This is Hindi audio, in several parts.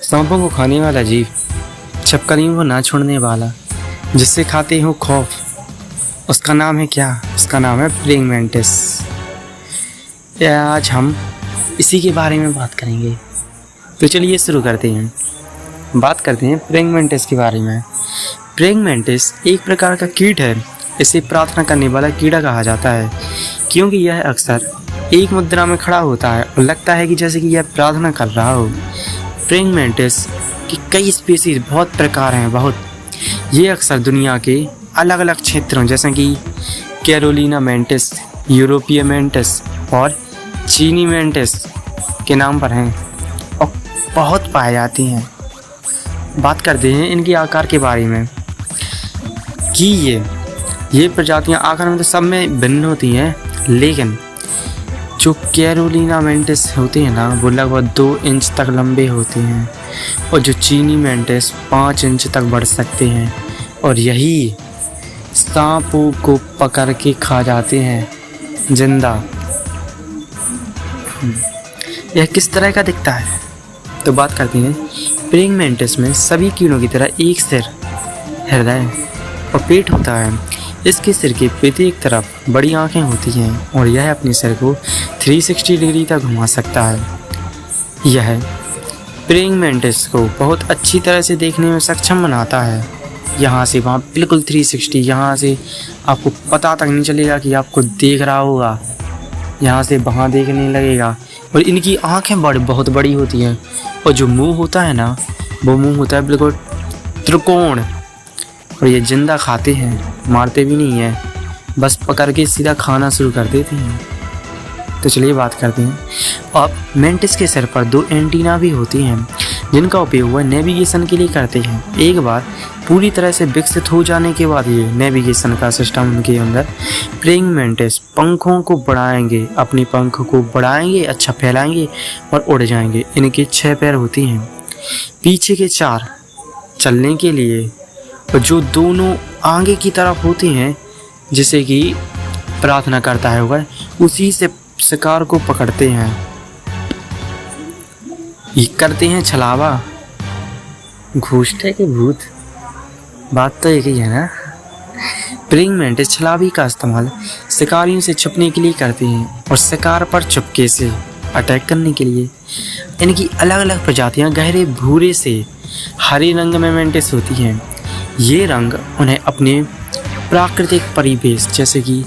सांपों को खाने वाला जीव, छिपकलियों को ना छोड़ने वाला, जिससे खाते हो खौफ, उसका नाम है क्या? उसका नाम है प्रेइंग मैंटिस। आज हम इसी के बारे में बात करेंगे। तो चलिए शुरू करते हैं। बात करते हैं प्रेइंग मैंटिस के बारे में। प्रेइंग मैंटिस एक प्रकार का कीट है। इसे प्रार्थना करने वाला कीड़ा कहा जाता है, क्योंकि यह अक्सर एक मुद्रा में खड़ा होता है और लगता है कि जैसे कि यह प्रार्थना कर रहा हो। प्रेइंग मैंटिस की कई स्पीसीज, बहुत प्रकार हैं, बहुत। ये अक्सर दुनिया के अलग अलग क्षेत्रों जैसे कि कैरोलिना मैंटिस, यूरोपीय मैंटिस और चीनी मैंटिस के नाम पर हैं और बहुत पाए जाती हैं। बात करते हैं इनके आकार के बारे में कि ये प्रजातियां आकार में तो सब में भिन्न होती हैं, लेकिन जो कैरोलिना मैंटिस होते हैं ना, वो लगभग 2 इंच तक लंबे होते हैं और जो चीनी मैंटिस 5 इंच तक बढ़ सकते हैं और यही सांपों को पकड़ के खा जाते हैं जिंदा। यह किस तरह का दिखता है? तो बात करते हैं। प्रेइंग मैंटिस में सभी कीड़ों की तरह एक सिर, हृदय और पेट होता है। इसके सिर के प्रत्येक तरफ बड़ी आंखें होती हैं और यह अपने सिर को 360 डिग्री तक घुमा सकता है। यह प्रेइंग मैंटिस को बहुत अच्छी तरह से देखने में सक्षम बनाता है। यहाँ से वहाँ बिल्कुल 360, यहाँ से आपको पता तक नहीं चलेगा कि आपको देख रहा होगा, यहाँ से वहाँ देखने लगेगा। और इनकी आंखें बहुत बड़ी होती हैं और जो मुंह होता है ना, वो मुंह होता है बिल्कुल त्रिकोण। और ये जिंदा खाते हैं, मारते भी नहीं हैं, बस पकड़ के सीधा खाना शुरू कर देते हैं। तो चलिए बात करते हैं। अब मैंटिस के सिर पर 2 एंटीना भी होती हैं, जिनका उपयोग वह नेविगेशन के लिए करते हैं। एक बार पूरी तरह से विकसित हो जाने के बाद ये नेविगेशन का सिस्टम उनके अंदर, प्रेइंग मैंटिस पंखों को बढ़ाएंगे, अपने पंख को बढ़ाएंगे, अच्छा फैलाएंगे और उड़ जाएंगे। इनके 6 पैर होती हैं, पीछे के 4 चलने के लिए, और जो दोनों आगे की तरफ होती हैं, जिसे कि प्रार्थना करता है वह, उसी से शिकार को पकड़ते हैं। ये करते हैं छलावा। घूसटे के भूत, बात तो एक ही है ना। प्रेइंग मैंटिस छलावी का इस्तेमाल शिकारियों से छुपने के लिए करते हैं और शिकार पर चुपके से अटैक करने के लिए। इनकी अलग अलग प्रजातियां गहरे भूरे से हरे रंग में मैंटिस होती हैं। ये रंग उन्हें अपने प्राकृतिक परिवेश जैसे कि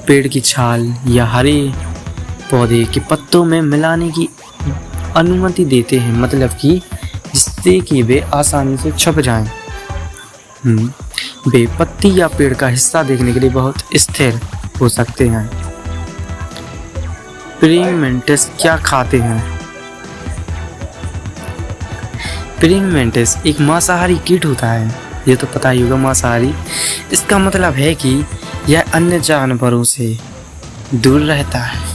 पेड़ की छाल या हरे पौधे के पत्तों में मिलाने की अनुमति देते हैं, मतलब कि जिससे कि वे आसानी से छुप जाएं। वे पत्ती या पेड़ का हिस्सा देखने के लिए बहुत स्थिर हो सकते हैं। प्रेइंग मैंटिस क्या खाते हैं? प्रेइंग मैंटिस एक मांसाहारी कीट होता है, ये तो पता ही होगा, मांसाहारी। इसका मतलब है कि यह अन्य जानवरों से दूर रहता है,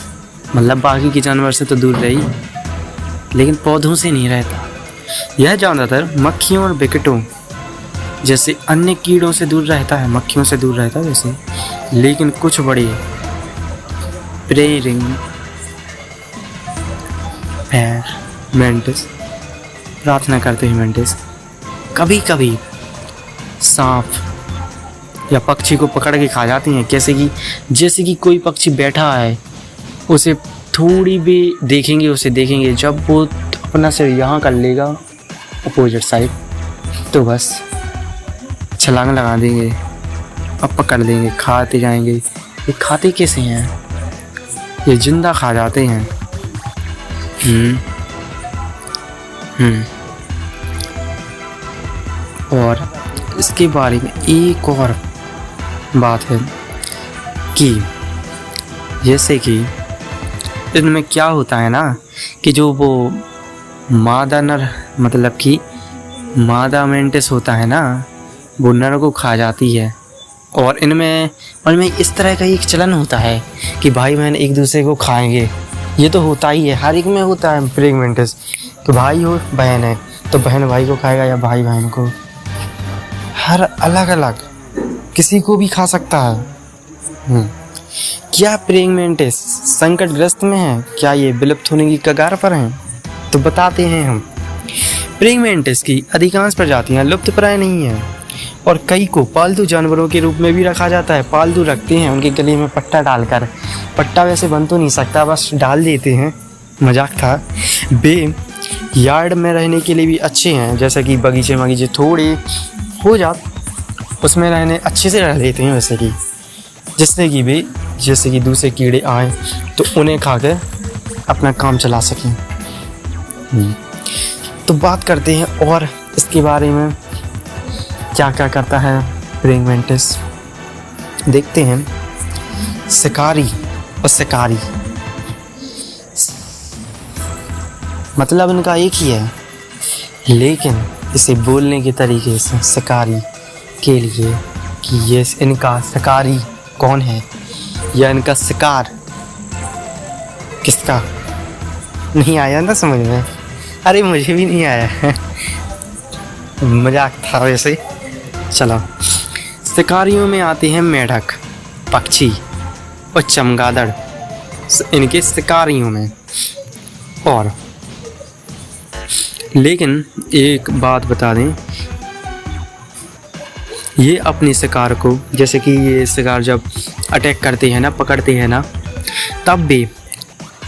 मतलब बाकी के जानवर से तो दूर रही, लेकिन पौधों से नहीं रहता। यह ज़्यादातर मक्खियों और बिकटों जैसे अन्य कीड़ों से दूर रहता है, मक्खियों से दूर रहता है वैसे, लेकिन कुछ बड़े प्रेइंग मैंटिस, प्रार्थना करते हैं मैंटिस, कभी कभी सांप या पक्षी को पकड़ के खा जाते हैं। जैसे कि कोई पक्षी बैठा है, उसे थोड़ी भी देखेंगे, जब वो अपना सिर यहाँ कर लेगा अपोजिट साइड, तो बस छलांग लगा देंगे और पकड़ लेंगे, खाते जाएंगे। ये खाते कैसे हैं? ये जिंदा खा जाते हैं। और इसके बारे में एक और बात है कि जैसे कि इनमें क्या होता है ना, कि जो वो मादा नर, मतलब कि मादा मैंटिस होता है ना, वो नर को खा जाती है। और इनमें इस तरह का एक चलन होता है कि भाई बहन एक दूसरे को खाएंगे। ये तो होता ही है, हर एक में होता है प्रेइंग मैंटिस। तो भाई हो बहन है तो बहन भाई को खाएगा या भाई बहन को, हर अलग अलग किसी को भी खा सकता है। क्या प्रेइंग मैंटिस संकटग्रस्त में है? क्या ये विलुप्त होने की कगार पर हैं? तो बताते हैं हम। प्रेइंग मैंटिस की अधिकांश प्रजातियां लुप्तप्राय नहीं हैं और कई को पालतू जानवरों के रूप में भी रखा जाता है। पालतू रखते हैं, उनके गले में पट्टा डालकर। पट्टा वैसे बन तो नहीं सकता, बस डाल देते हैं, मजाक था। वे यार्ड में रहने के लिए भी अच्छे हैं, जैसे कि बगीचे थोड़े हो जात उसमें रहने अच्छे से रह लेते हैं, वैसे कि जैसे कि दूसरे कीड़े आए तो उन्हें खा कर अपना काम चला सकें। तो बात करते हैं और इसके बारे में क्या क्या करता है प्रेइंग मैंटिस, देखते हैं। शिकारी और शिकारी मतलब इनका एक ही है, लेकिन इसे बोलने के तरीके से शिकारी के लिए कि ये इनका शिकारी कौन है या इनका शिकार किसका, नहीं आया ना समझ में? अरे मुझे भी नहीं आया मजाक था वैसे। चलो, शिकारियों में आते हैं मेढक, पक्षी और चमगादड़, इनके शिकारियों में। और लेकिन एक बात बता दें, ये अपने शिकार को, जैसे कि ये शिकार जब अटैक करते हैं ना, पकड़ते हैं ना, तब भी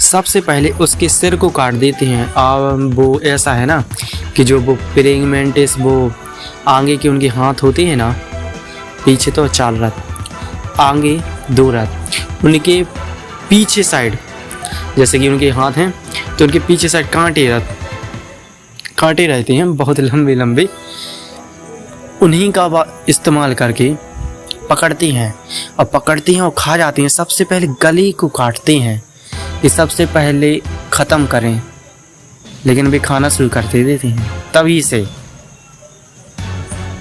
सबसे पहले उसके सिर को काट देते हैं। वो ऐसा है ना कि जो वो प्रेइंग मैंटिस, वो आगे के उनके हाथ होते हैं ना, पीछे तो 4 रथ, आगे 2 रथ, उनके पीछे साइड जैसे कि उनके हाथ हैं तो उनके पीछे साइड कांटे रहते हैं बहुत लंबे लंबे, उन्हीं का इस्तेमाल करके पकड़ते हैं और खा जाते हैं। सबसे पहले गले को काटते हैं कि सबसे पहले ख़त्म करें, लेकिन वे खाना शुरू कर देते हैं। तभी से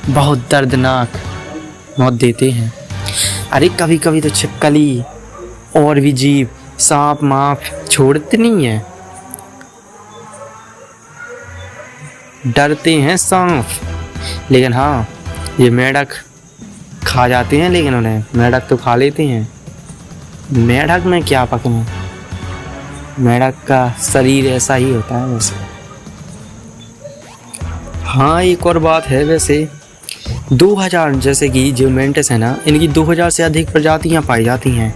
बहुत दर्दनाक मौत देते हैं। अरे कभी कभी तो छिपकली और भी जीव, सांप माप छोड़ते नहीं हैं, डरते हैं सांप। लेकिन हाँ, ये मेढक खा जाते हैं, लेकिन उन्हें मेढक तो खा लेते हैं। मेढक में क्या पकड़े, मेढक का शरीर ऐसा ही होता है वैसे। हाँ, एक और बात है वैसे, 2000 जैसे कि जो मैंटिस है ना, इनकी 2000 से अधिक प्रजातियां पाई जाती हैं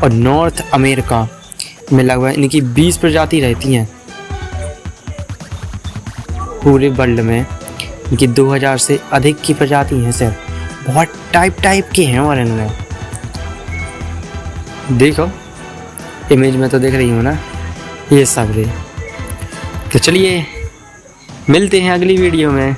और नॉर्थ अमेरिका में लगभग इनकी 20 प्रजाति रहती हैं। पूरे वर्ल्ड में इनकी 2000 से अधिक की प्रजाति हैं सर, बहुत टाइप के हैं। और इनमें देखो इमेज में तो देख रही हूँ ना, ये सब रे। तो चलिए मिलते हैं अगली वीडियो में।